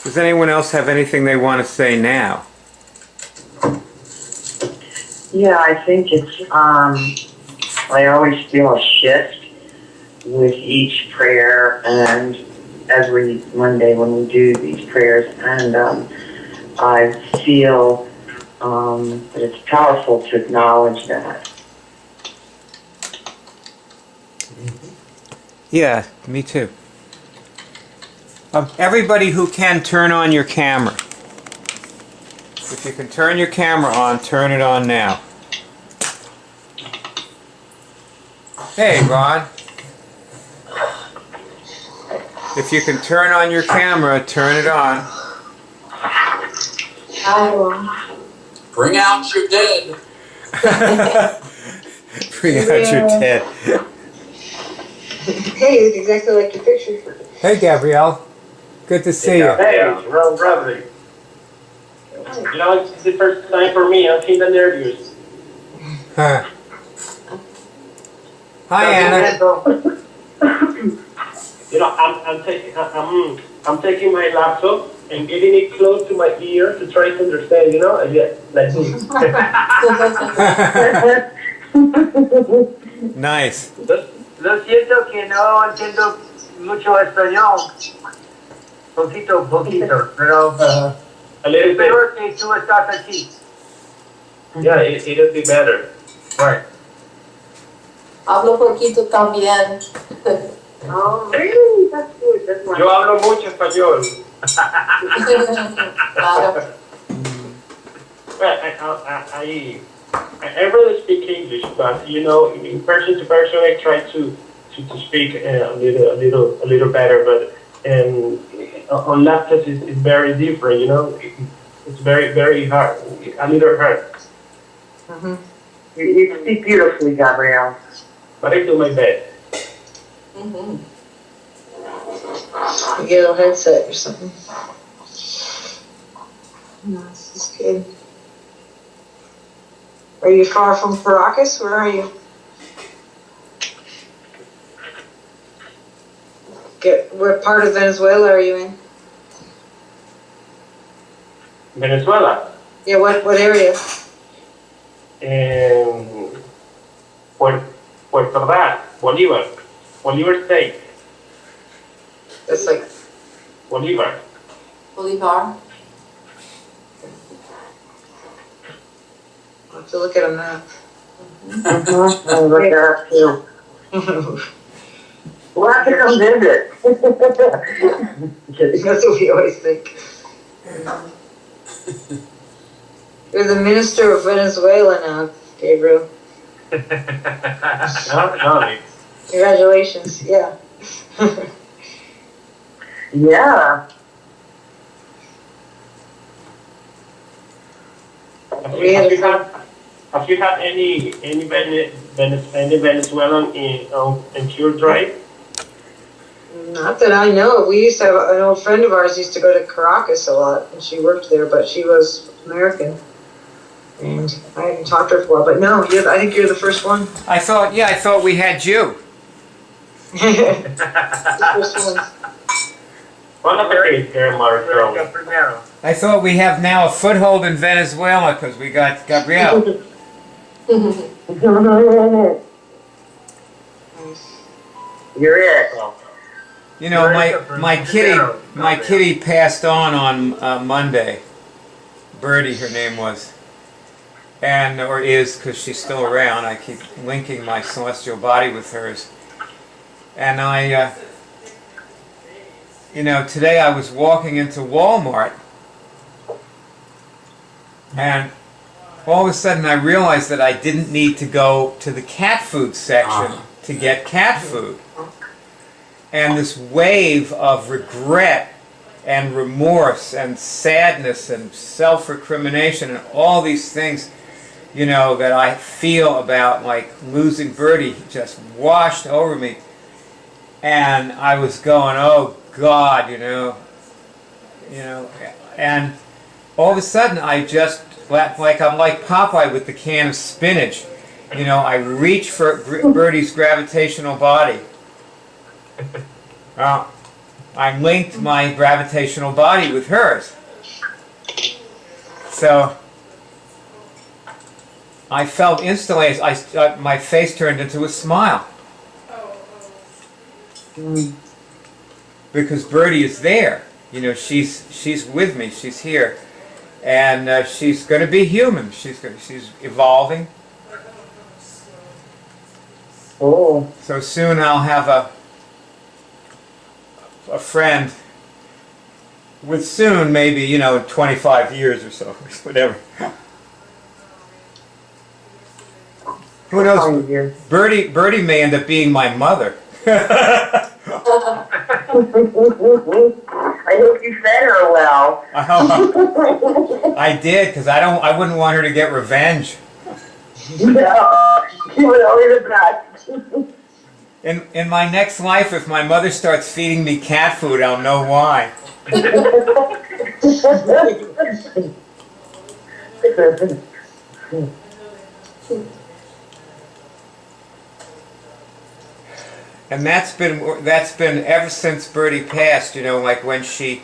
Does anyone else have anything they want to say now? Yeah, I think it's, I always feel a shift with each prayer and every Monday when we do these prayers, and I feel that it's powerful to acknowledge that. Yeah, me too. Everybody who can, turn on your camera. If you can turn your camera on, turn it on now. Hey, Ron. If you can turn on your camera, turn it on. Bring out your dead. Bring out your dead. Hey, it's exactly like your picture. Hey, Gabrielle. Good to see you. Hey, real lovely. You know, it's the first time for me. I'm feeling nervous. Huh. Hi, Anna. You know, I'm taking my laptop and getting it close to my ear to try to understand. You know, like this. Nice. Lo siento que no entiendo mucho español. Poquito, pero A little bit. espero que tú estás aquí. Yeah, it'll be better. Right. Hablo poquito también. Oh, really? That's good. That's Yo wonderful. hablo mucho español. Claro. Well, I really speak English, but you know, in person to person, I try to speak a little better. But on laptops, it's very different. You know, it's very hard, a little hard. Mm-hmm. You speak beautifully, Gabrielle. But I do my best. Mm-hmm. You get a headset or something. No, this is good. Are you far from Caracas? Where are you? What part of Venezuela are you in? Venezuela. Yeah, what area? Puerto Bolívar State. That's like Bolívar. Bolivar. I'll have to look at a map. Mm-hmm. I'll look it up too. We'll have to come visit. That's what we always think. You're the minister of Venezuela now, Gabriel. No. Congratulations, yeah. Yeah. Have you had any Venezuelan in your drive? Not that I know of. We used to have an old friend of ours used to go to Caracas a lot, and she worked there, but she was American. And I haven't talked to her for a while, but no, I think you're the first one. I thought we had you. The first one. I thought we have now a foothold in Venezuela because we got Gabrielle. You're it. You know, my kitty passed on Monday. Birdie, her name was, or is, because she's still around. I keep linking my celestial body with hers, and I. You know, today I was walking into Walmart, and all of a sudden I realized that I didn't need to go to the cat food section to get cat food. And this wave of regret and remorse and sadness and self-recrimination and all these things, you know, that I feel about, like, losing Birdie just washed over me. And I was going, oh God, you know, and all of a sudden I just, like I'm like Popeye with the can of spinach, you know, I reach for Birdie's gravitational body. I linked my gravitational body with hers. So I felt instantly as my face turned into a smile. Because Birdie is there. You know, she's with me. She's here. And she's going to be human. She's evolving. Oh. So soon I'll have a friend. With soon, maybe, you know, 25 years or so, whatever. Who knows? Birdie may end up being my mother. I hope you fed her well. I did, because I wouldn't want her to get revenge. No, she was only the best. In my next life, if my mother starts feeding me cat food, I'll know why. And that's been ever since Birdie passed. You know, like when she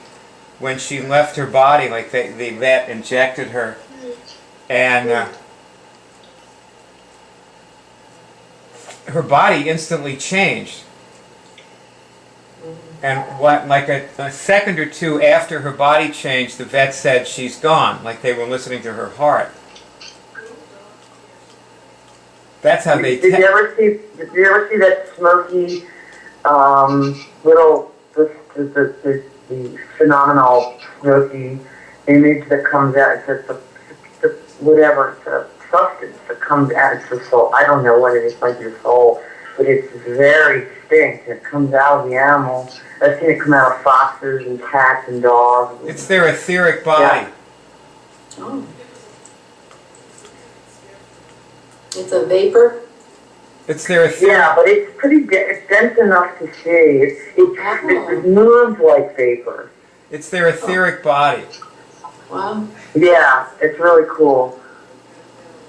left her body, like the vet injected her, and her body instantly changed. And like a second or two after her body changed, the vet said she's gone, like they were listening to her heart. That's how they. Did you ever see that smoky little the phenomenal smoky image that comes out? It's the whatever, it's a substance that comes out. It's the soul. I don't know what it is, like your soul, but it's very distinct. It comes out of the animal. I've seen it come out of foxes and cats and dogs. It's their etheric body. Yeah. Oh. It's a vapor? It's their etheric. Yeah, but it's pretty it's dense enough to see. It moves like vapor. It's their etheric body. Wow. Yeah, it's really cool.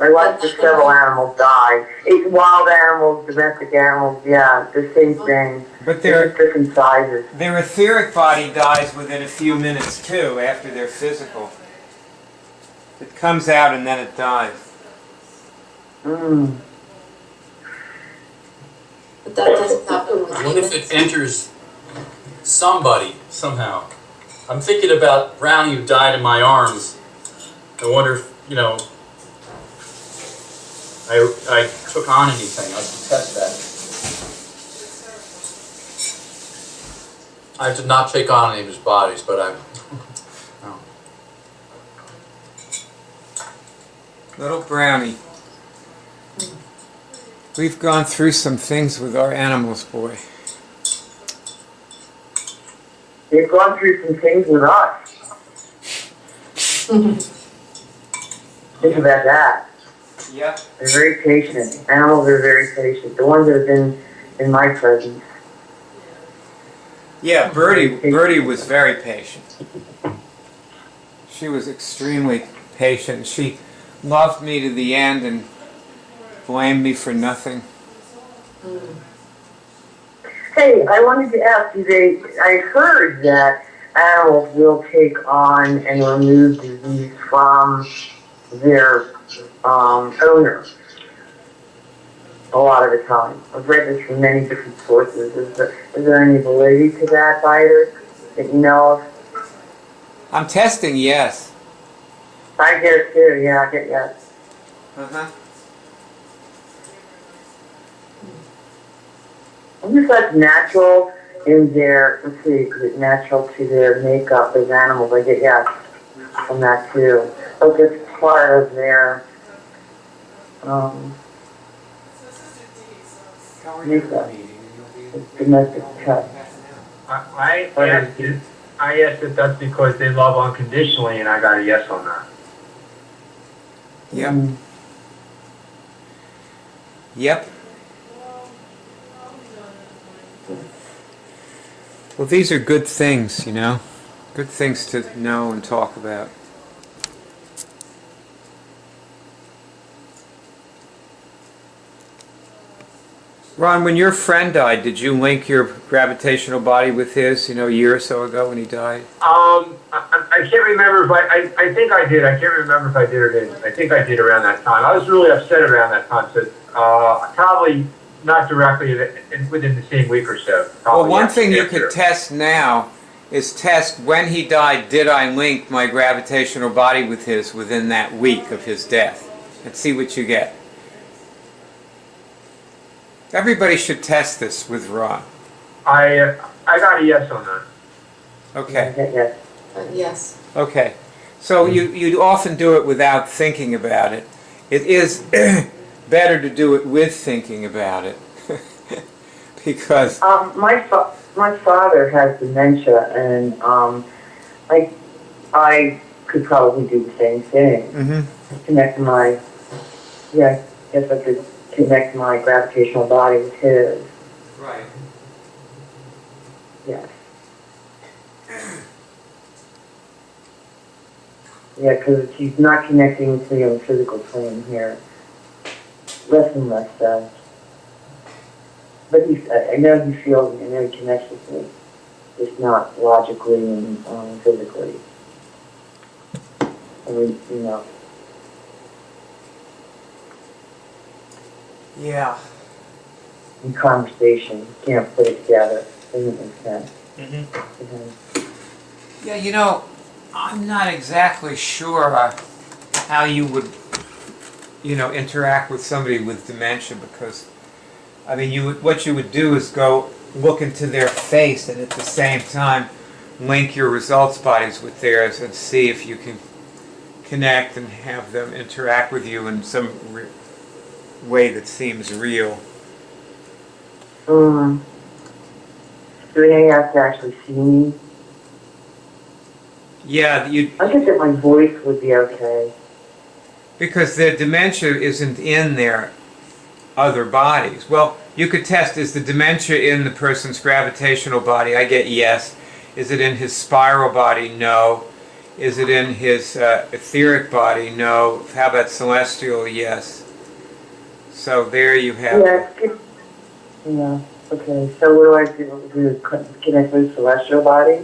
I watched several animals die. It's wild animals, domestic animals, yeah, the same thing. But they're just different sizes. Their etheric body dies within a few minutes too, after their physical. It comes out and then it dies. Mm. But that doesn't happen with What if humans. it enters somebody somehow? I'm thinking about Brownie who died in my arms. I wonder if, you know, I took on anything. I could test that. I did not take on any of his bodies, but I. No. Little Brownie. We've gone through some things with our animals, boy. They've gone through some things with us. Think about that. Yeah. They're very patient. Animals are very patient. The ones that have been in my presence. Yeah, Birdie was very patient. She was extremely patient. She loved me to the end and blamed me for nothing. Hey, I wanted to ask you, I heard that animals will take on and remove disease from their owner a lot of the time. I've read this from many different sources. Is there any validity to that either that you know of? I'm testing, yes. I get it too, yeah, I get yes. Uh-huh. I guess that's natural in their, let's see, is it natural to their makeup as animals? I get yes from that too. So it's part of their makeup. It's domestic pet. I asked if that's because they love unconditionally, and I got a yes on that. Yep. Yep. Well, these are good things, you know? Good things to know and talk about. Ron, when your friend died, did you link your gravitational body with his, a year or so ago when he died? I can't remember if I think I did. I can't remember if I did or didn't. I think I did around that time. I was really upset around that time, so probably not directly within the same week or so. Well, one thing you could test now is test when he died, did I link my gravitational body with his within that week of his death? And see what you get. Everybody should test this with Ron. I got a yes on that. Okay. Yes. Yes. Okay. So you often do it without thinking about it. It is better to do it with thinking about it. Because My father has dementia, and I could probably do the same thing. mm-hmm. Connect my, yeah, I guess I could connect my gravitational body with his. Right. Yes. Yeah, because he's not connecting to me on the physical plane here. Less and less does. But I know he feels me, I know he connects with me. Just not logically and physically. I mean, Yeah. in conversation, you can't put it together. Doesn't make sense. Mm-hmm. Yeah, I'm not exactly sure how you would, interact with somebody with dementia, because, what you would do is go look into their face and at the same time link your results bodies with theirs and see if you can connect and have them interact with you in some way that seems real. Do they have to actually see me? Yeah, I think that my voice would be okay. because the dementia isn't in their other bodies. Well, you could test, is the dementia in the person's gravitational body? I get yes. Is it in his spiral body? No. Is it in his etheric body? No. How about celestial? Yes. So there you have it. Yeah, okay. So what do I do? Do connect with celestial body?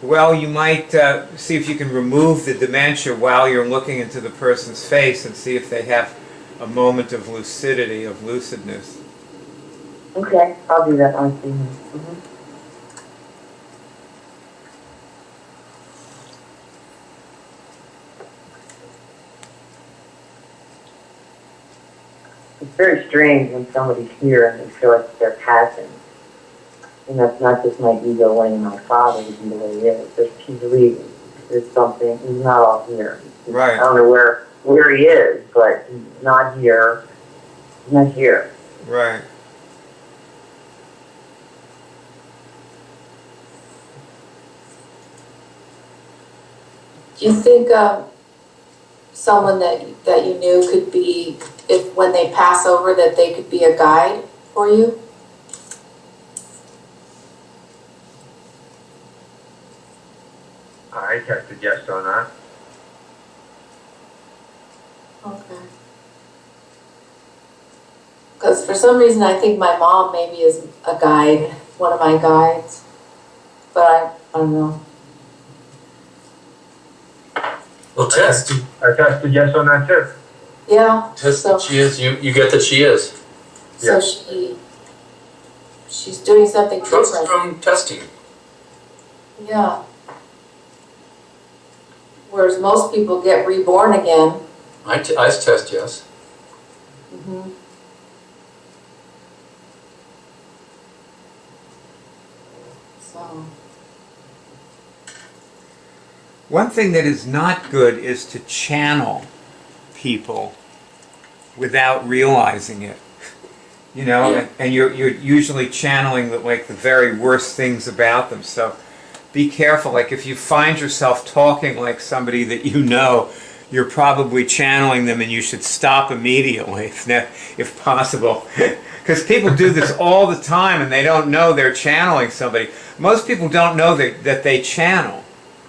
Well, you might see if you can remove the dementia while you're looking into the person's face and see if they have a moment of lucidity, of lucidness. Okay, I'll do that. I'll see him. It's very strange when somebody's here and they feel like they're passing. And that's not just my ego wanting my father to be the way he is. He's leaving. There's something. He's not all here. Right. I don't know where he is, but he's not here. He's not here. Right. Do you think someone that you knew could be, if when they pass over, that they could be a guide for you? I tested yes on that. Okay. Because for some reason I think my mom maybe is a guide, one of my guides, but I don't know. Well, test. I tested yes on that too. Yeah. Test so, that she is. You get that she is. So she's doing something Trust different. from testing. Yeah. Whereas most people get reborn again. I test yes. Mm-hmm. So. One thing that is not good is to channel people without realizing it. And you're usually channeling the very worst things about them. So be careful. Like if you find yourself talking like somebody that you know, you're probably channeling them, and you should stop immediately if possible. Because people do this all the time and they don't know they're channeling somebody. Most people don't know that they channel.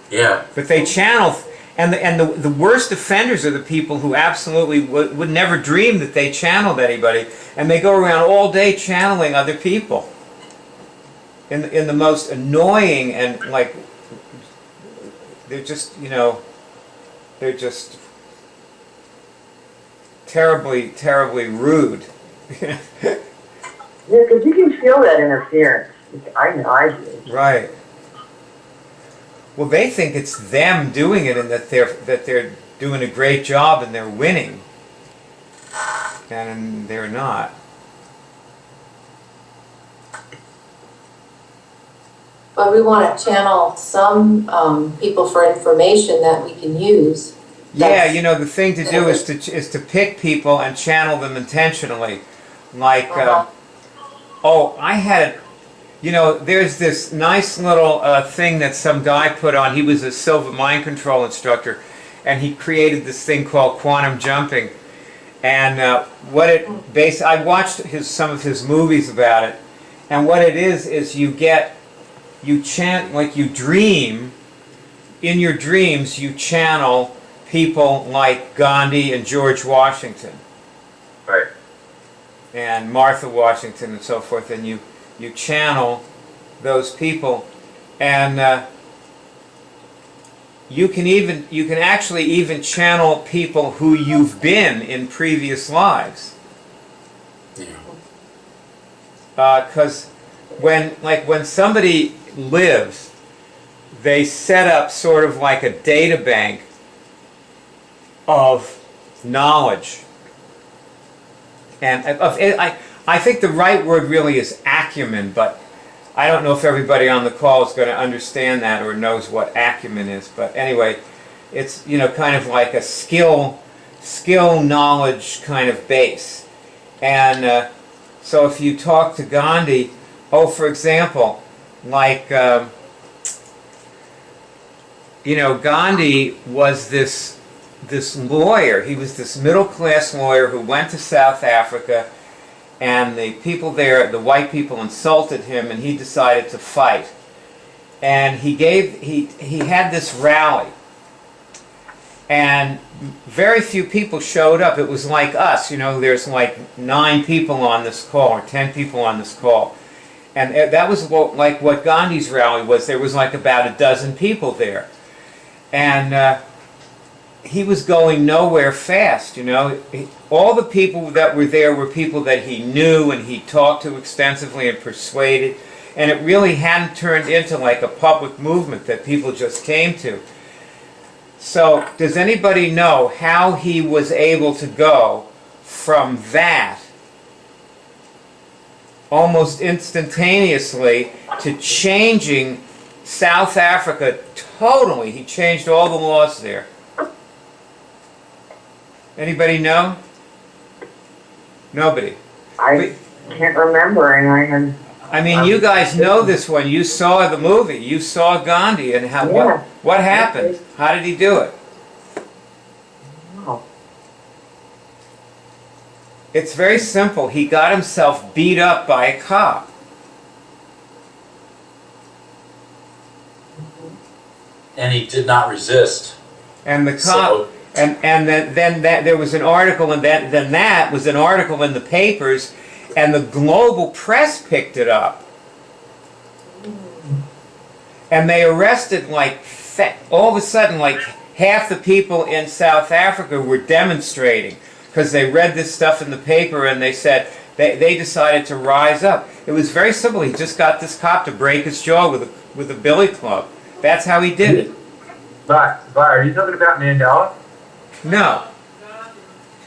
Yeah. But they channel, And the worst offenders are the people who absolutely would never dream that they channeled anybody, and they go around all day channeling other people in the most annoying and like, they're just, you know, they're just terribly, terribly rude. Yeah, because you can feel that interference. I know, I do. Right. Well, they think it's them doing it, and that they're doing a great job and they're winning, and they're not. But we want to channel some people for information that we can use. Yeah, you know, the thing to do is to pick people and channel them intentionally. Like, oh, I had, you know, there's this nice little thing that some guy put on. He was a Silva mind control instructor, and he created this thing called quantum jumping. And what it I watched some of his movies about it, and what it is you chant, like you dream. In your dreams, you channel people like Gandhi and George Washington. Right. And Martha Washington and so forth, and you channel those people, and you can actually even channel people who you've been in previous lives. Yeah. Because when somebody lives, they set up sort of like a data bank of knowledge. And I think the right word really is acumen, but I don't know if everybody on the call is going to understand that or knows what acumen is. But anyway, it's, you know, kind of like a skill knowledge kind of base. And so if you talk to Gandhi, for example, like, you know, Gandhi was this lawyer. He was this middle-class lawyer who went to South Africa, and the people there, the white people, insulted him, and he decided to fight. And he had this rally, and very few people showed up. It was like us, you know, there's like 9 people on this call, or 10 people on this call. And that was like what Gandhi's rally was. There was like about a dozen people there. And he was going nowhere fast, you know. All the people that were there were people that he knew and he talked to extensively and persuaded. And it really hadn't turned into like a public movement that people just came to. So, does anybody know how he was able to go from that almost instantaneously to changing South Africa totally? He changed all the laws there. Anybody know? Nobody. I can't remember, and I mean, you guys know this one. You saw the movie. You saw Gandhi, and how what happened? How did he do it? Wow. It's very simple. He got himself beat up by a cop. And he did not resist. And the cop, So- and then there was an article, and then that was an article in the papers, and the global press picked it up. And they arrested, like, all of a sudden, like, half the people in South Africa were demonstrating because they read this stuff in the paper, and they said they decided to rise up. It was very simple. He just got this cop to break his jaw with a billy club. That's how he did it. But are you talking about Mandela? No.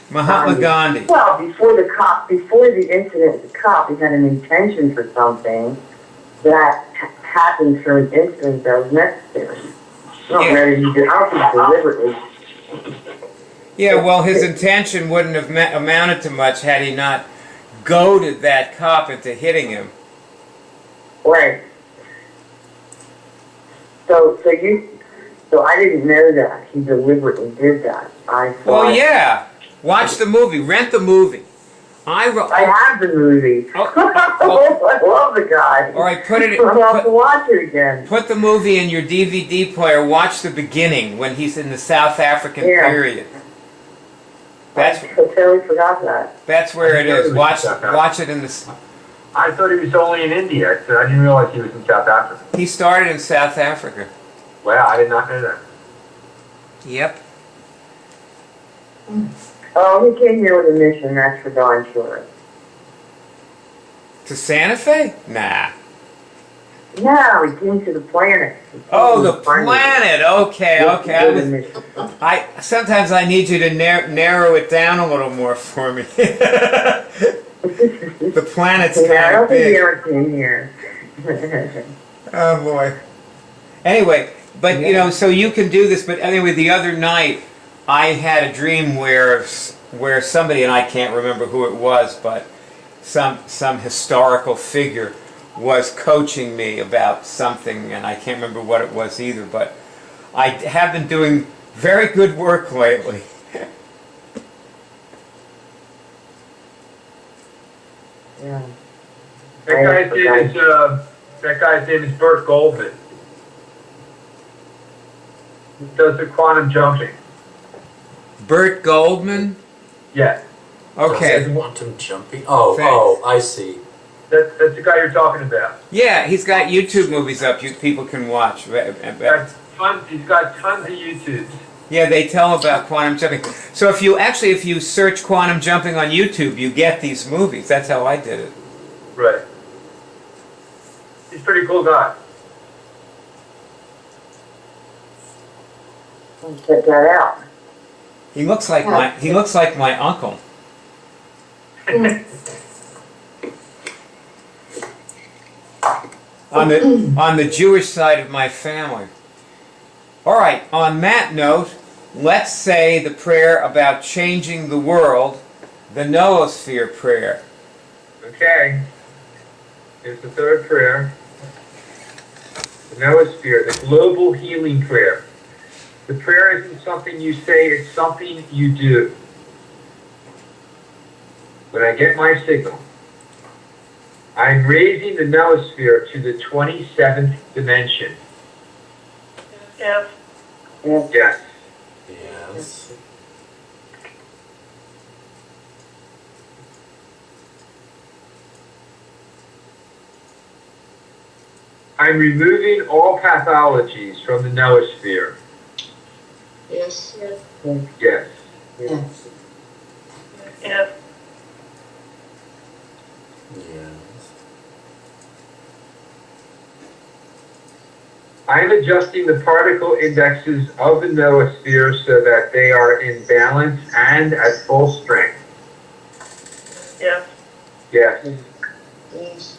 Mahatma Gandhi. Well, before the incident, the cop, he had an intention for something that happened through an incident that was necessary. No, Yeah. whether he did, I don't think deliberately. Yeah, well, his intention wouldn't have amounted to much had he not goaded that cop into hitting him. Right. So I didn't know that he deliberately did that. I thought. Well, yeah. Watch the movie. Rent the movie. I have the movie. Oh, I love the guy. All right, put it. I'll have to watch it again. Put the movie in your DVD player. Watch the beginning when he's in the South African period. I totally forgot that. That's where it is. Watch it in the. I thought he was only in India. I didn't realize he was in South Africa. He started in South Africa. Wow, I did not know that. Yep. Oh, he came here with a mission, that's for darn sure. To Santa Fe? Nah. No, he came to the planet. Oh, the planet. Okay. Sometimes I need you to narrow it down a little more for me. The planet's kind of big. I came here. Oh boy. Anyway, but you know, so you can do this. But anyway, the other night I had a dream where somebody, and I can't remember who it was, but some historical figure was coaching me about something, and I can't remember what it was either. But I have been doing very good work lately. Yeah. That guy's name is Bert Goldman. He does the quantum jumping. Bert Goldman? Yes. Okay. Quantum jumping? Oh, I see. That's the guy you're talking about. Yeah, he's got YouTube movies up people can watch. He's got tons of YouTubes. Yeah, they tell about quantum jumping. So if you search quantum jumping on YouTube, you get these movies. That's how I did it. Right. He's a pretty cool guy. Check that out. He looks like my uncle. on the Jewish side of my family. All right, on that note, let's say the prayer about changing the world, the noosphere prayer. Okay. Here's the third prayer. The noosphere, the global healing prayer. The prayer isn't something you say, it's something you do. When I get my signal, I'm raising the noosphere to the 27th dimension. Yes. Yes. Yes. I'm removing all pathologies from the noosphere. Yes. Yes. Yes. Yes. Yes. I'm adjusting the particle indexes of the noosphere so that they are in balance and at full strength. Yes. Yes. Yes.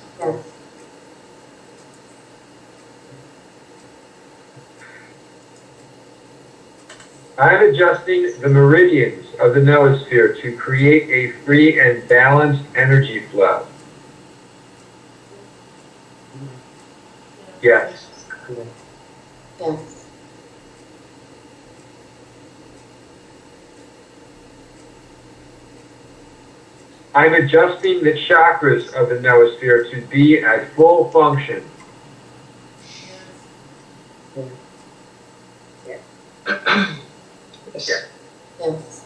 I'm adjusting the meridians of the noosphere to create a free and balanced energy flow. Yes. Yes. I'm adjusting the chakras of the noosphere to be at full function. Yes. Yes.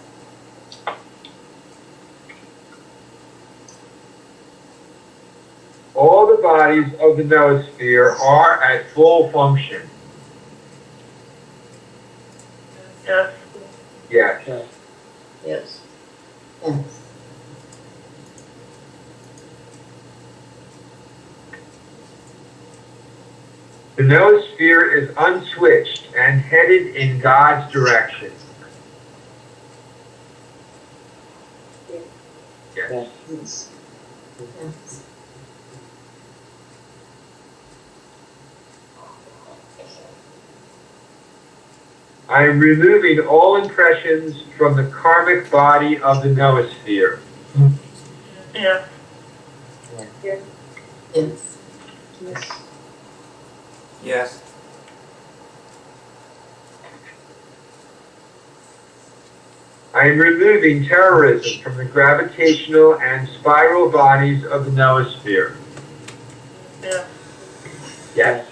All the bodies of the noosphere are at full function. Yes. Yes. Yes. Yes. The noosphere is unswitched and headed in God's direction. Yes. Yes. Yes. I am removing all impressions from the karmic body of the noosphere. Yes. Yes. Yes. Yes. I I am removing terrorism from the gravitational and spiral bodies of the noosphere. Yeah. Yes.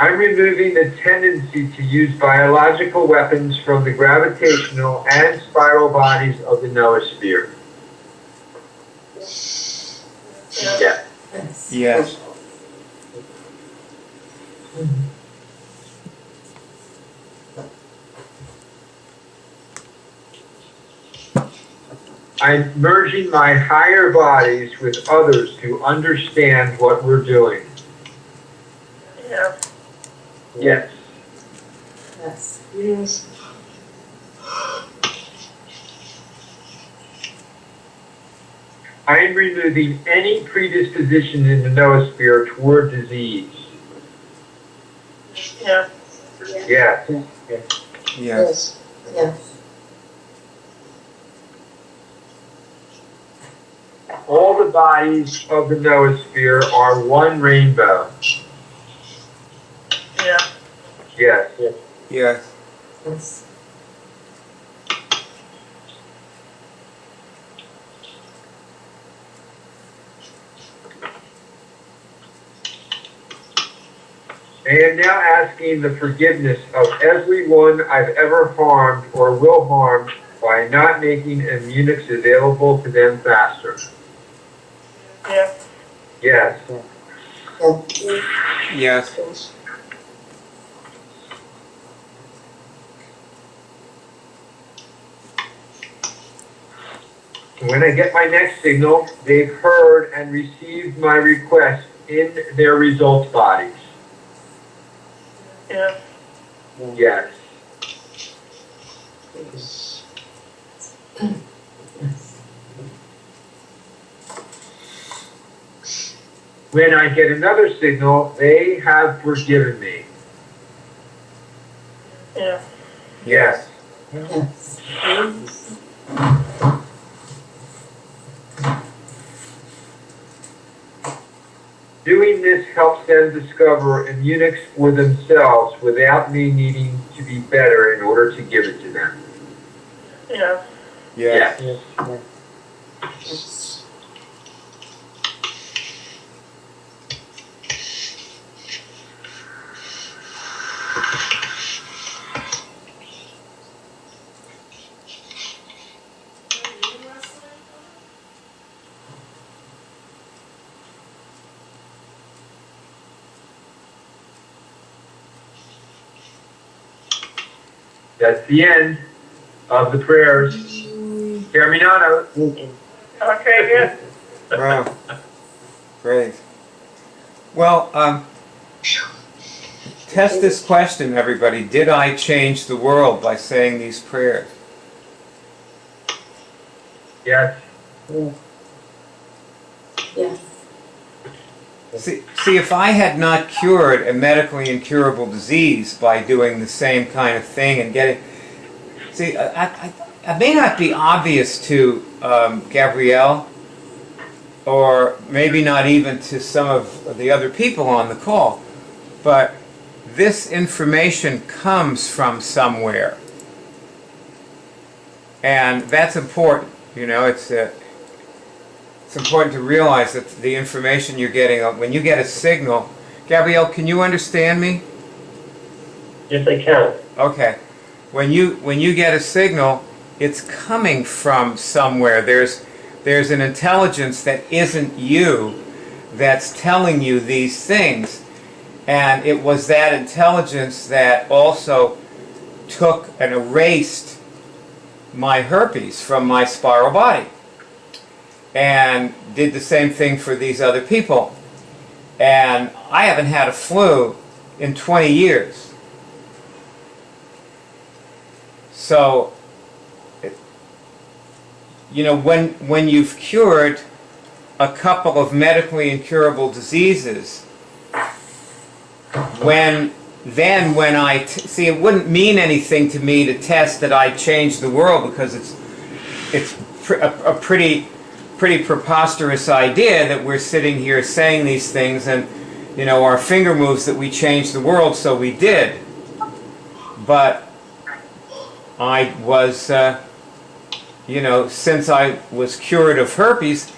I'm removing the tendency to use biological weapons from the gravitational and spiral bodies of the noosphere. Yeah. Yes. Yes. I'm merging my higher bodies with others to understand what we're doing. Yeah. Yes. Yes. Yes. I am removing any predisposition in the noosphere toward disease. Yeah. Yes. Yes. Yes. All the bodies of the noosphere are one rainbow. Yeah. Yes. Yes. Yes. I am now asking the forgiveness of everyone I've ever harmed or will harm by not making Immunics available to them faster. Yeah. Yes. Yes. When I get my next signal, they've heard and received my request in their results bodies. Yeah. Yes. When I get another signal, they have forgiven me. Yeah. Yes. Yes. Doing this helps them discover Immunics for themselves without me needing to be better in order to give it to them. Yeah. Yes. Yes. That's the end of the prayers. Terminato. Okay, good. Wow. Great. Well, test this question, everybody. Did I change the world by saying these prayers? Yes. Yes. See, if I had not cured a medically incurable disease by doing the same kind of thing and getting... See, I may not be obvious to Gabrielle, or maybe not even to some of the other people on the call, but this information comes from somewhere. And that's important. You know, it's important to realize that the information you're getting, when you get a signal... Gabrielle, can you understand me? Yes, I can. Okay. When you get a signal, it's coming from somewhere. There's an intelligence that isn't you that's telling you these things. And it was that intelligence that also took and erased my herpes from my spiral body. And did the same thing for these other people. And I haven't had a flu in 20 years. So, you know, when you've cured a couple of medically incurable diseases, when I see, it wouldn't mean anything to me to test that I changed the world, because it's a pretty preposterous idea that we're sitting here saying these things, and you know, our finger moves that we changed the world, so we did. But I was, you know, since I was cured of herpes,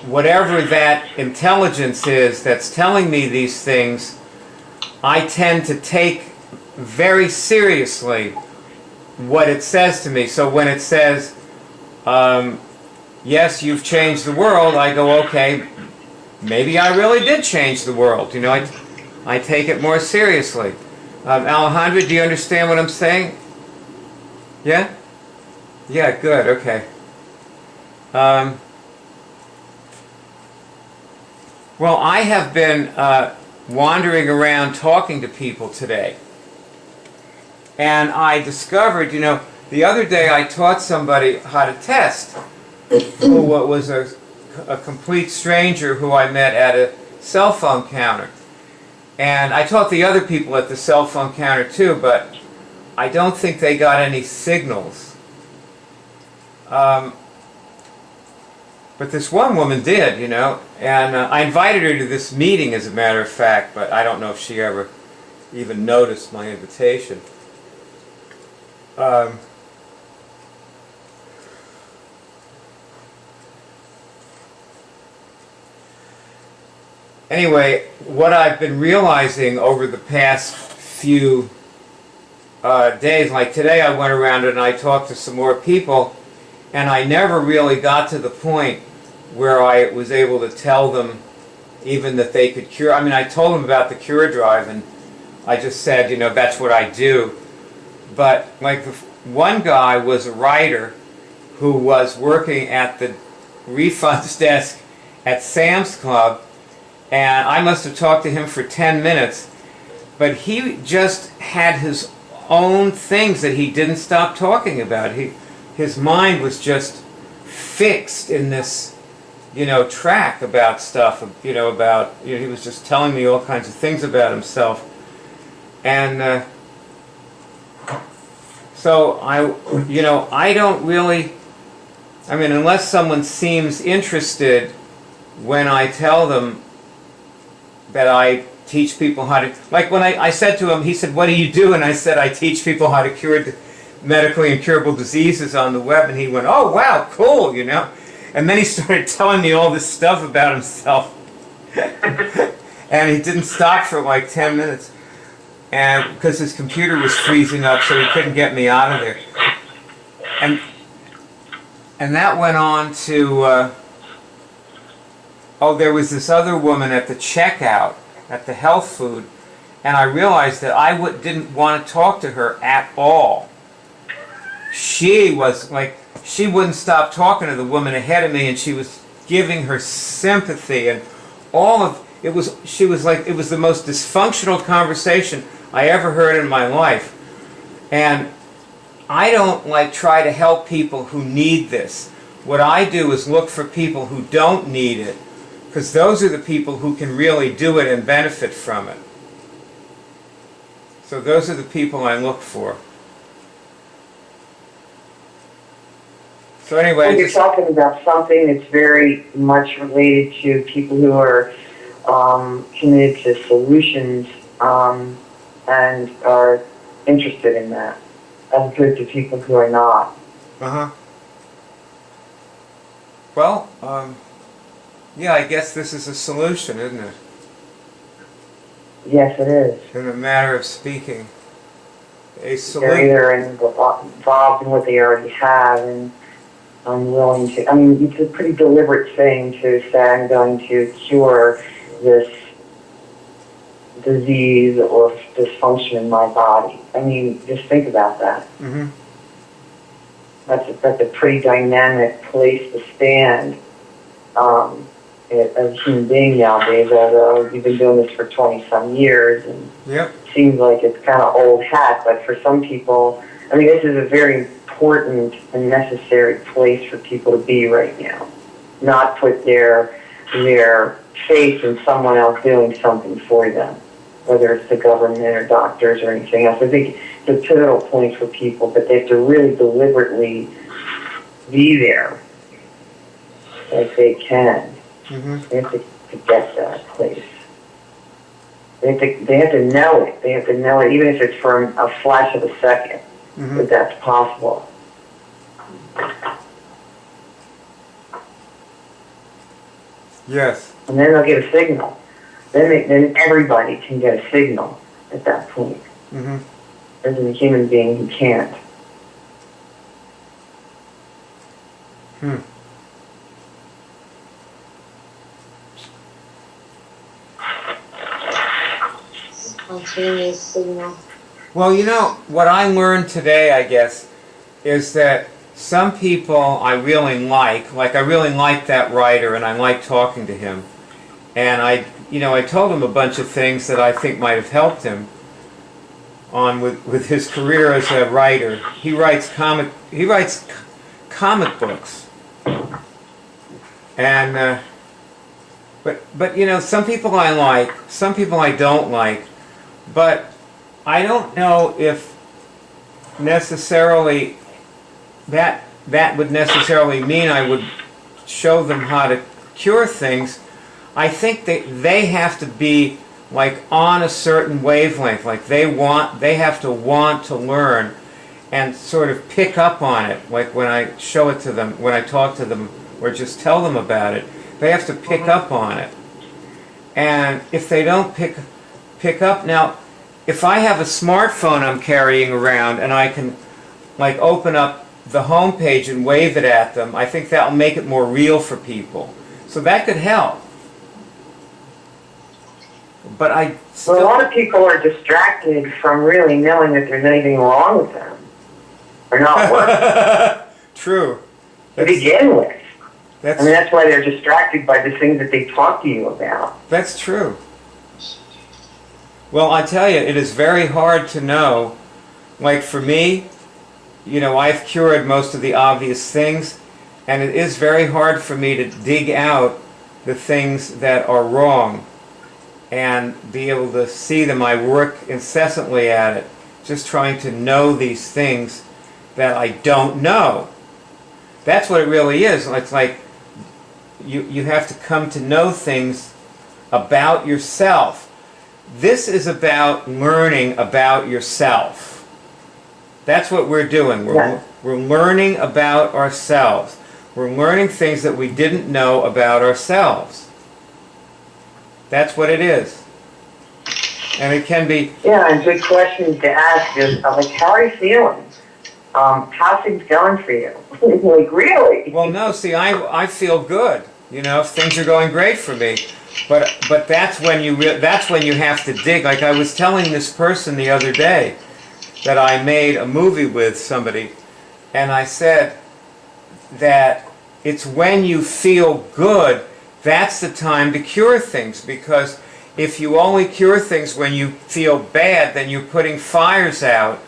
whatever that intelligence is that's telling me these things, I tend to take very seriously what it says to me. So when it says, yes, you've changed the world, I go, okay, maybe I really did change the world. You know, I take it more seriously. Alejandra, do you understand what I'm saying? Yeah? Yeah, good, okay. Well, I have been wandering around talking to people today. And I discovered, you know, the other day I taught somebody how to test, who was a complete stranger who I met at a cell phone counter. And I taught the other people at the cell phone counter too, but I don't think they got any signals. But this one woman did, you know, and I invited her to this meeting, as a matter of fact, but I don't know if she ever even noticed my invitation. Anyway, what I've been realizing over the past few days, like today I went around and I talked to some more people, and I never really got to the point where I was able to tell them even that they could cure. I mean, I told them about the cure drive, and I just said, you know, that's what I do. But like one guy was a writer who was working at the refunds desk at Sam's Club, and I must have talked to him for 10 minutes, but he just had his own things that he didn't stop talking about. His mind was just fixed in this, you know, track about stuff, you know, about, you know, he was just telling me all kinds of things about himself. And so you know, I don't really, I mean, unless someone seems interested when I tell them that I teach people how to, like when I said to him, he said, what do you do? And I said, I teach people how to cure medically incurable diseases on the web. And he went, oh, wow, cool, you know. And then he started telling me all this stuff about himself. And he didn't stop for like 10 minutes. And because his computer was freezing up, so he couldn't get me out of there. And that went on to, oh, there was this other woman at the checkout at the health food, and I realized that I didn't want to talk to her at all. She was like, she wouldn't stop talking to the woman ahead of me, and she was giving her sympathy and all of it was. She was like, it was the most dysfunctional conversation I ever heard in my life. And I don't like try to help people who need this. What I do is look for people who don't need it, because those are the people who can really do it and benefit from it. So those are the people I look for. So anyway, well, you're talking about something that's very much related to people who are committed to solutions and are interested in that, as opposed to people who are not. Uh-huh. Well, yeah, I guess this is a solution, isn't it? Yes, it is. In a matter of speaking. A They're either involved in what they already have and unwilling to. I mean, it's a pretty deliberate thing to say, I'm going to cure this disease or dysfunction in my body. I mean, just think about that. Mm-hmm. That's a pretty dynamic place to stand as a human being nowadays, although you've been doing this for 20-some years, and yep. It seems like it's kind of old hat, but for some people, I mean, this is a very important and necessary place for people to be right now. Not put their faith in someone else doing something for them, whether it's the government or doctors or anything else. I think it's a pivotal point for people, but they have to really deliberately be there like they can. Mm-hmm. They have to get that place. They have to know it. They have to know it, even if it's for a flash of a second, Mm-hmm. that that's possible. Yes. And then they'll get a signal. Then everybody can get a signal at that point. Mm-hmm. There's a human being who can't. Hmm. Spontaneous signal. Well, you know, what I learned today, I guess, is that some people I really like I really like that writer and I like talking to him. And I told him a bunch of things that I think might have helped him on with his career as a writer. He writes comic books. And but you know, some people I like, some people I don't like. But I don't know if necessarily that would necessarily mean I would show them how to cure things. I think they have to be like on a certain wavelength, like they have to want to learn and sort of pick up on it. Like when I show it to them, when I talk to them or just tell them about it, they have to pick up on it. And if they don't pick up, now if I have a smartphone I'm carrying around and I can like open up the home page and wave it at them, I think that will make it more real for people. So that could help. But I still... Well, a lot of people are distracted from really knowing that there's anything wrong with them. Or not working. True. To begin with. That's, I mean, that's why they're distracted by the things that they talk to you about. That's true. Well, I tell you, it is very hard to know. Like for me, you know, I've cured most of the obvious things, and it is very hard for me to dig out the things that are wrong and be able to see them. I work incessantly at it, just trying to know these things that I don't know. That's what it really is. It's like you have to come to know things about yourself. This is about learning about yourself. That's what we're doing. We're learning about ourselves. We're learning things that we didn't know about ourselves. That's what it is. And it can be... Yeah, and good questions to ask is, like, how are you feeling? How's things going for you? Like, really? Well, no, see, I feel good. You know, if things are going great for me. But that's when you have to dig. Like I was telling this person the other day that I made a movie with somebody, and I said that it's when you feel good, that's the time to cure things, because if you only cure things when you feel bad, then you're putting fires out,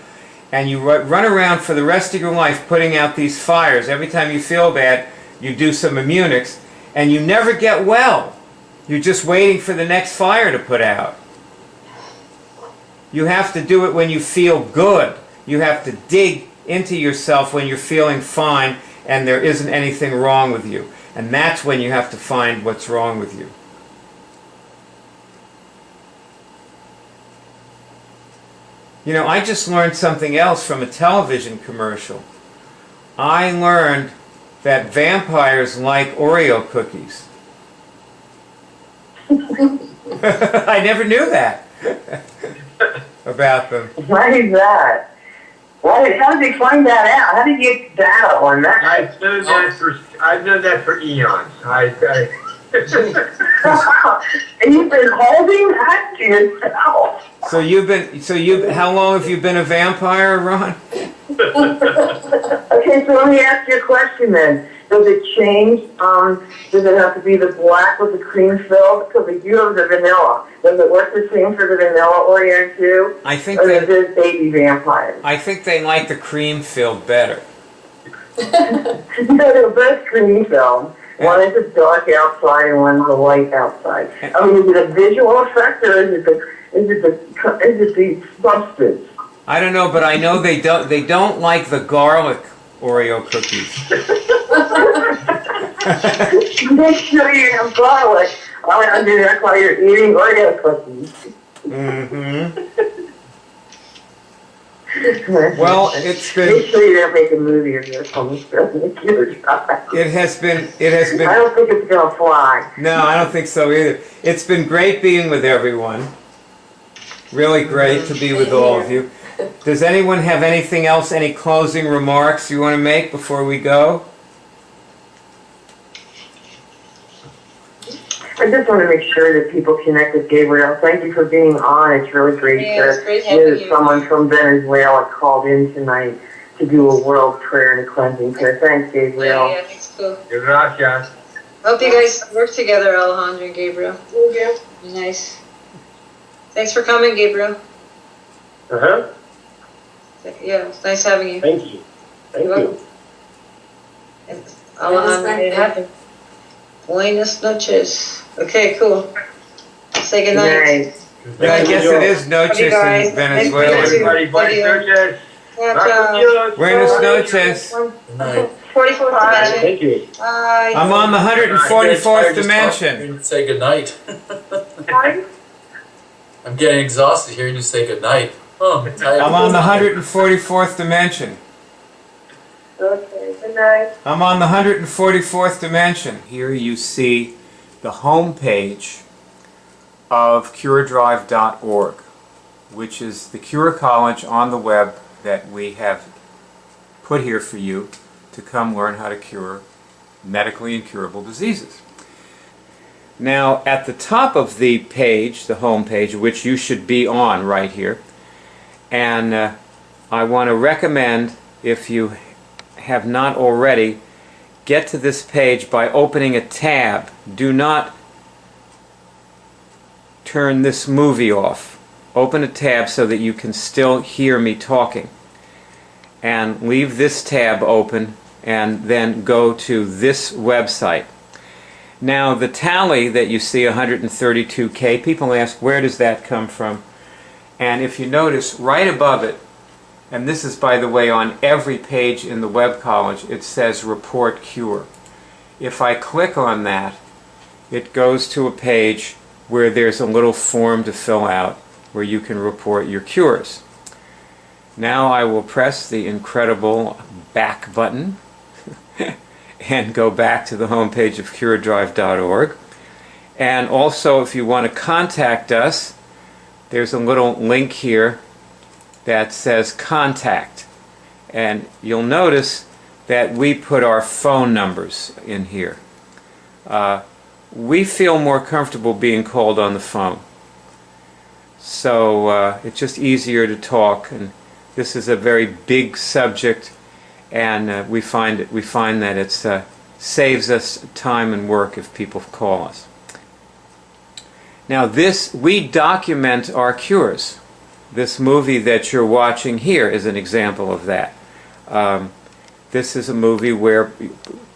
and you run around for the rest of your life putting out these fires. Every time you feel bad, you do some Immunics, and you never get well. You're just waiting for the next fire to put out. You have to do it when you feel good. You have to dig into yourself when you're feeling fine and there isn't anything wrong with you. And that's when you have to find what's wrong with you. You know, I just learned something else from a television commercial. I learned that vampires like Oreo cookies. I never knew that about them. Why is that? How did they find that out? How did you get data on that? I've known that for eons. And you've been holding that to yourself. So how long have you been a vampire, Ron? Okay, so let me ask you a question then. Does it change? Does it have to be the black with the cream filled? Because we do have the vanilla. Does it work the same for the vanilla Oreo too? I think or is it baby vampires? I think they like the cream filled better. No, they're both cream filled. One is a dark outside and one's a light outside. I mean, is it a visual effect or is it the substance? I don't know, but I know they don't like the garlic Oreo cookies. Make sure you have garlic. All I do that's while you're eating Oreo cookies. Well, it's been. Make sure you don't make a movie of this on the It has been. I don't think it's gonna fly. No, I don't think so either. It's been great being with everyone. Really great to be with all of you. Does anyone have anything else, any closing remarks you want to make before we go? I just want to make sure that people connect with Gabriel. Thank you for being on. It's really great it's great having that you. someone from Venezuela called in tonight to do a world prayer and a cleansing prayer. Thanks, Gabriel. Yeah, it's cool. Gracias. Hope you guys work together, Alejandro and Gabriel. Yeah. Nice. Thanks for coming, Gabriel. Uh-huh. Yeah, it's nice having you. Thank you. Thank you. Alejandro. Buenas noches. Okay, cool. Say goodnight. Nice. Yeah, I guess it is noches in guys. Venezuela. Everybody, buenas noches. Ciao, Buenas noches. Good night. 44th dimension. Thank you. Bye. I'm on the 144th dimension. Hearing you say goodnight. I'm getting exhausted hearing you say goodnight. Oh, I'm tired. I'm on the 144th dimension. Okay, good night. I'm on the 144th dimension. Here you see the home page of curedrive.org, which is the Cure College on the web that we have put here for you to come learn how to cure medically incurable diseases. Now, at the top of the page, the home page, which you should be on right here, and I want to recommend, if you have not already, get to this page by opening a tab. Do not turn this movie off. Open a tab so that you can still hear me talking. And leave this tab open and then go to this website. Now the tally that you see, 132K, people ask, where does that come from? And if you notice, right above it, and this is, by the way, on every page in the web college, it says Report Cure. If I click on that, it goes to a page where there's a little form to fill out where you can report your cures. Now I will press the incredible back button and go back to the home page of curedrive.org. And also, if you want to contact us, there's a little link here that says Contact. And you'll notice that we put our phone numbers in here. We feel more comfortable being called on the phone. So it's just easier to talk, and this is a very big subject, and we find that it saves us time and work if people call us. Now we document our cures. This movie that you're watching here is an example of that. This is a movie where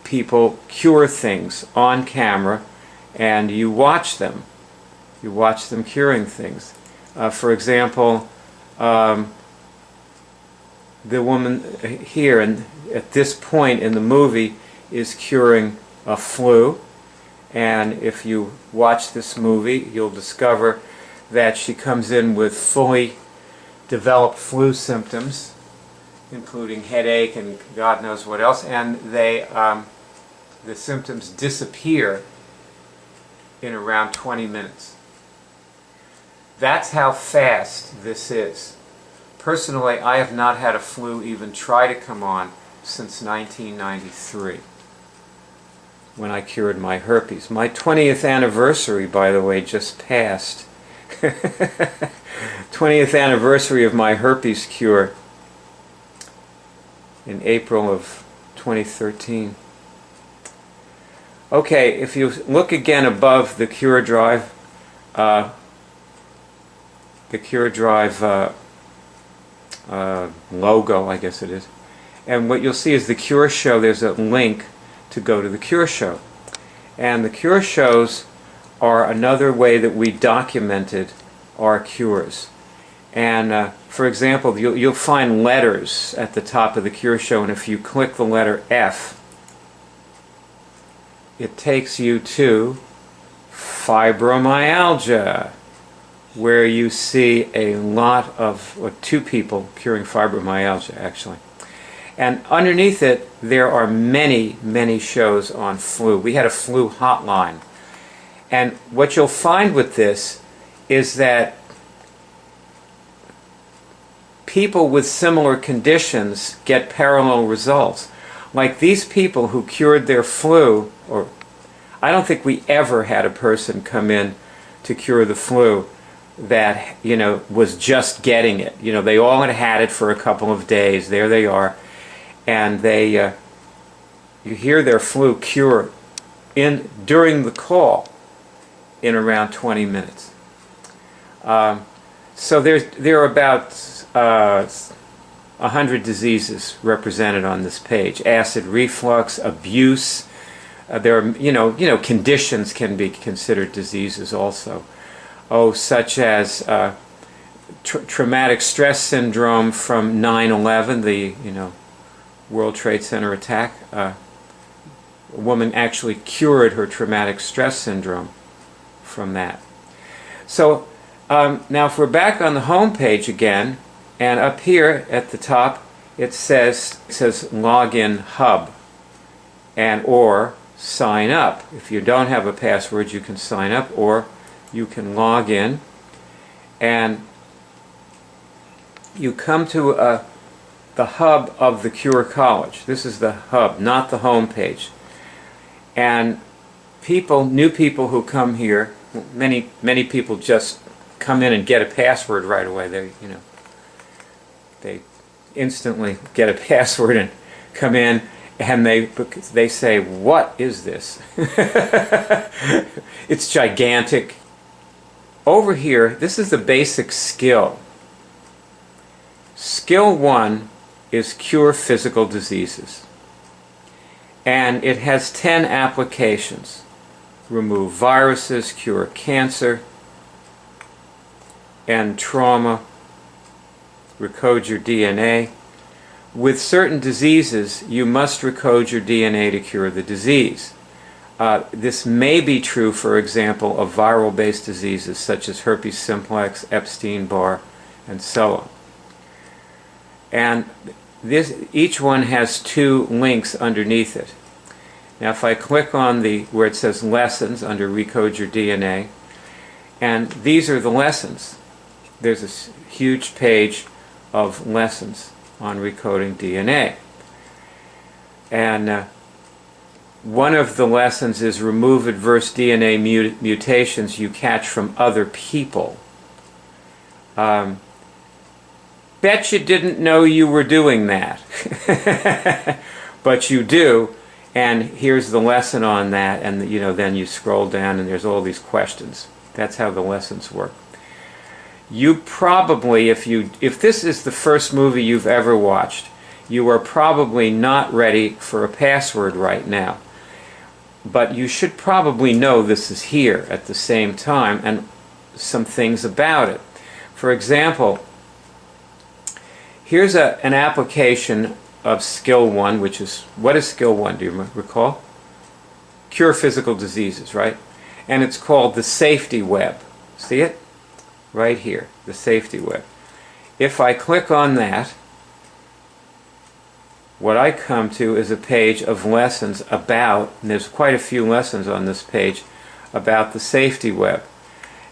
people cure things on camera, and you watch them. You watch them curing things. For example, the woman here at this point in the movie is curing a flu, and if you watch this movie, you'll discover that she comes in with fully developed flu symptoms, including headache and God knows what else, and the symptoms disappear in around 20 minutes. That's how fast this is. Personally, I have not had a flu even try to come on since 1993, when I cured my herpes. My 20th anniversary, by the way, just passed. 20th anniversary of my herpes cure in April of 2013. Okay, if you look again above the Cure Drive, logo, I guess it is, and what you'll see is the Cure Show. There's a link to go to the Cure Show, and the Cure Shows are another way that we documented our cures. And for example, you'll find letters at the top of the Cure Show, and if you click the letter F, it takes you to fibromyalgia, where you see a lot of, or 2 people curing fibromyalgia actually. And underneath it, there are many, many shows on flu. We had a flu hotline. And what you'll find with this is that people with similar conditions get parallel results. Like these people who cured their flu, or I don't think we ever had a person come in to cure the flu that, you know, was just getting it. You know, they all had it for a couple of days. There they are. And they, you hear their flu cure during the call in around 20 minutes. So there are about 100 diseases represented on this page. Acid reflux, abuse. There are, you know, conditions can be considered diseases also. Oh, such as traumatic stress syndrome from 9/11, the, you know, World Trade Center attack. A woman actually cured her traumatic stress syndrome from that. So now if we're back on the home page again, and up here at the top it says login hub and or sign up. If you don't have a password, you can sign up, or you can log in and you come to the hub of the Cure College. This is the hub, not the home page. And new people who come here, many people just come in and get a password right away. They instantly get a password and come in, and they say, "What is this?" It's gigantic. Over here, this is the basic skill. Skill 1 is cure physical diseases. And it has 10 applications. Remove viruses, cure cancer, end trauma, recode your DNA. With certain diseases, you must recode your DNA to cure the disease. This may be true, for example, of viral-based diseases such as herpes simplex, Epstein-Barr, and so on. And each one has 2 links underneath it. Now if I click on where it says lessons under Recode Your DNA, and these are the lessons. There's this huge page of lessons on recoding DNA. And one of the lessons is remove adverse DNA mutations you catch from other people. Bet you didn't know you were doing that. But you do, and here's the lesson on that, and then you scroll down and there's all these questions. That's how the lessons work. You probably, if this is the first movie you've ever watched, you are probably not ready for a password right now. But you should probably know this is here at the same time, and some things about it. For example, here's an application of Skill 1, which is, what is Skill 1, do you recall? Cure physical diseases, right? And it's called the safety web. See it? Right here, the safety web. If I click on that, what I come to is a page of lessons about, and there's quite a few lessons on this page, about the safety web.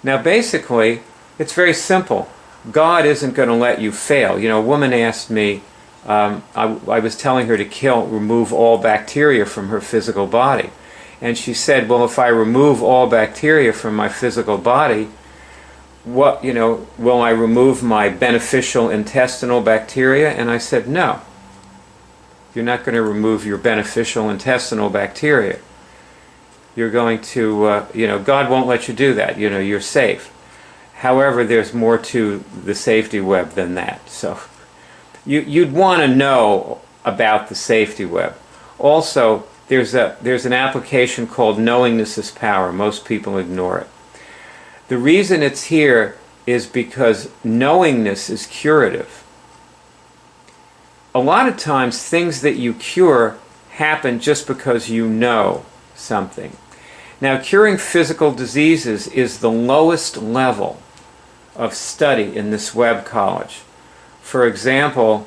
Now basically, it's very simple. God isn't going to let you fail. A woman asked me, I was telling her to remove all bacteria from her physical body. And she said, well, if I remove all bacteria from my physical body, will I remove my beneficial intestinal bacteria? And I said, no. You're not going to remove your beneficial intestinal bacteria. You're going to, God won't let you do that. You're safe. However, there's more to the safety web than that. So you'd want to know about the safety web. Also, there's an application called Knowingness is Power. Most people ignore it. The reason it's here is because knowingness is curative. A lot of times things that you cure happen just because you know something. Now, curing physical diseases is the lowest level of study in this web college. For example,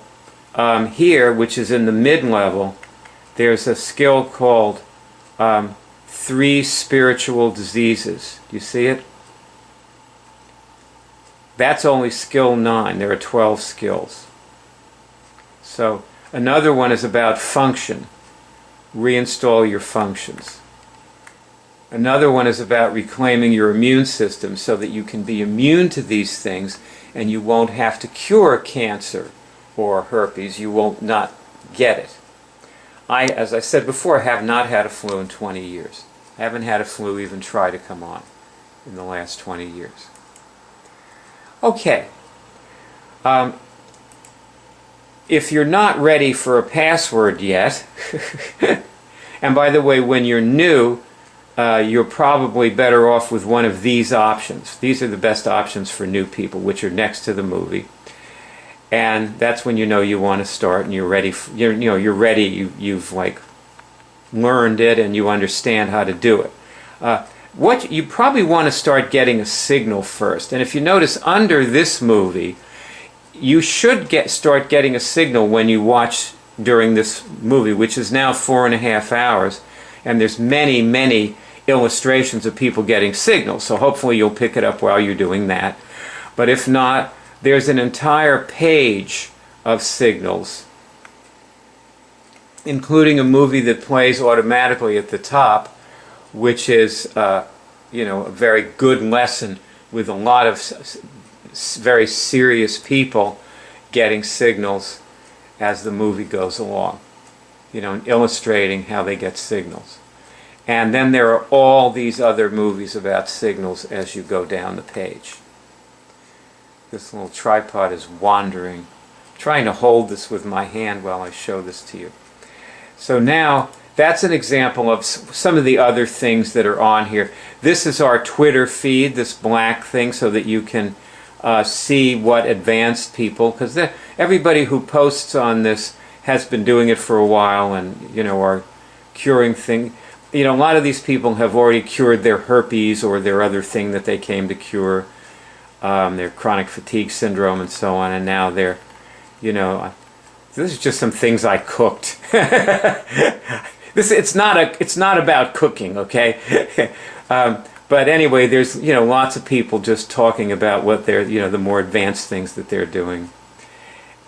here, which is in the mid-level, there's a skill called 3 spiritual diseases. Do you see it? That's only skill 9. There are 12 skills. So another one is about function. Reinstall your functions. Another one is about reclaiming your immune system so that you can be immune to these things and you won't have to cure cancer or herpes. You will not get it. As I said before, have not had a flu in 20 years. I haven't had a flu even try to come on in the last 20 years. Okay. If you're not ready for a password yet, and by the way, when you're new, you're probably better off with one of these options. These are the best options for new people, which are next to the movie. And that's when you know you want to start and you're ready. You're ready. You've like learned it and you understand how to do it. What you probably want to start getting a signal first. And if you notice under this movie, you should start getting a signal when you watch during this movie, which is now 4.5 hours. And there's many illustrations of people getting signals, so hopefully you'll pick it up while you're doing that. But if not, there's an entire page of signals, including a movie that plays automatically at the top, which is a very good lesson with a lot of very serious people getting signals as the movie goes along, and illustrating how they get signals. And then there are all these other movies about signals as you go down the page. This little tripod is wandering. I'm trying to hold this with my hand while I show this to you. So now, that's an example of some of the other things that are on here. This is our Twitter feed, this black thing, so that you can see what advanced people, because everybody who posts on this has been doing it for a while and, are curing things. A lot of these people have already cured their herpes or their other thing that they came to cure, their chronic fatigue syndrome and so on, and now they're, this is just some things I cooked. It's not about cooking, okay? But anyway, there's, lots of people just talking about what they're, the more advanced things that they're doing.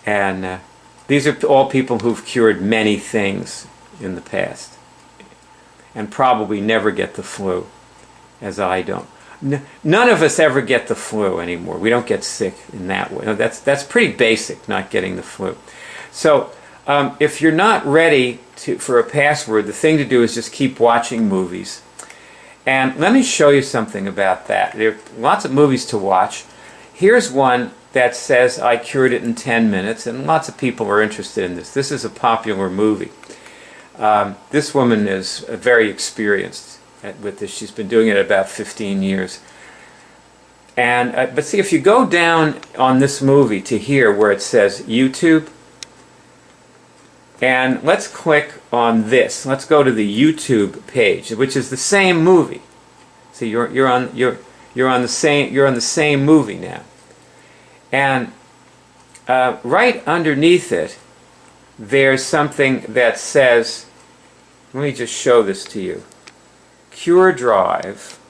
And these are all people who've cured many things in the past and probably never get the flu, as I don't. None of us ever get the flu anymore. We don't get sick in that way. That's pretty basic, not getting the flu. So if you're not ready for a password, the thing to do is just keep watching movies. And let me show you something about that. There are lots of movies to watch. Here's one that says I cured it in 10 minutes, and lots of people are interested in this. This is a popular movie. This woman is very experienced with this. She's been doing it about 15 years. And but see, if you go down on this movie to here where it says YouTube, and let's click on this. Let's go to the YouTube page, which is the same movie. See, you're on the same movie now. And right underneath it, there's something that says, let me just show this to you. Cure Drive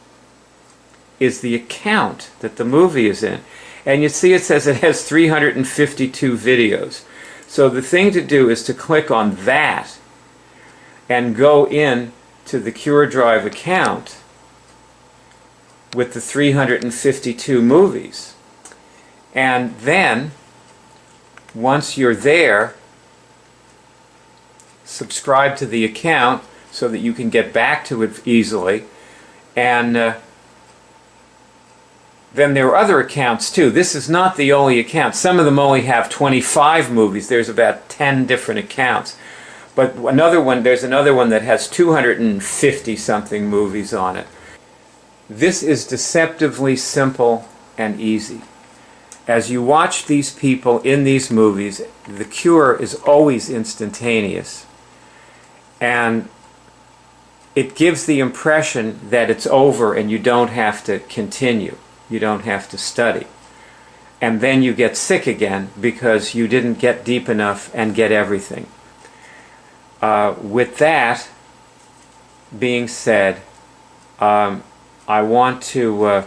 is the account that the movie is in. And you see it says it has 352 videos. So the thing to do is to click on that and go in to the Cure Drive account with the 352 movies. And then, once you're there, subscribe to the account so that you can get back to it easily. And then there are other accounts too. This is not the only account. Some of them only have 25 movies. There's about 10 different accounts. But there's another one that has 250 something movies on it. This is deceptively simple and easy. As you watch these people in these movies, the cure is always instantaneous. And it gives the impression that it's over and you don't have to continue. You don't have to study. And then you get sick again because you didn't get deep enough and get everything. With that being said, I want to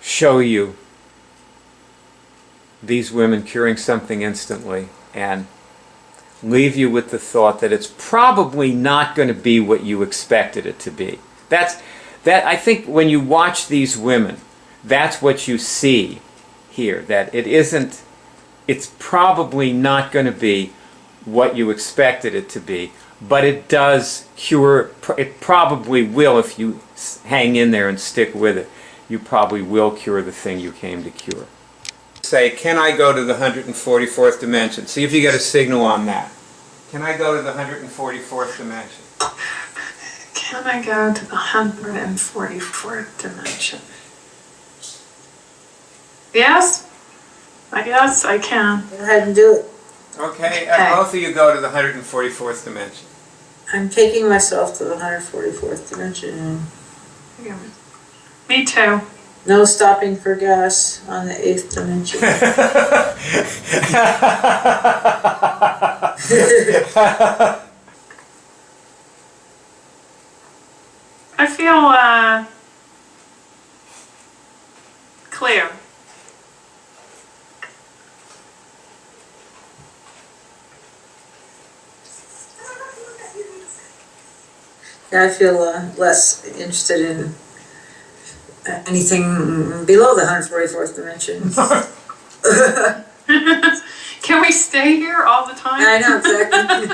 show you these women curing something instantly and leave you with the thought that it's probably not going to be what you expected it to be. I think when you watch these women, that's what you see here, that it's probably not going to be what you expected it to be, but it does cure, it probably will if you hang in there and stick with it. You probably will cure the thing you came to cure. Say, can I go to the 144th dimension? See if you get a signal on that. Can I go to the 144th dimension? Can I go to the 144th dimension? Yes? I guess I can. Go ahead and do it. Okay, Okay. both of you go to the 144th dimension. I'm taking myself to the 144th dimension. Me too. No stopping for gas on the 8th dimension. I feel clear. Yeah, I feel less interested in anything below the 144th dimension. Can we stay here all the time? I know, exactly.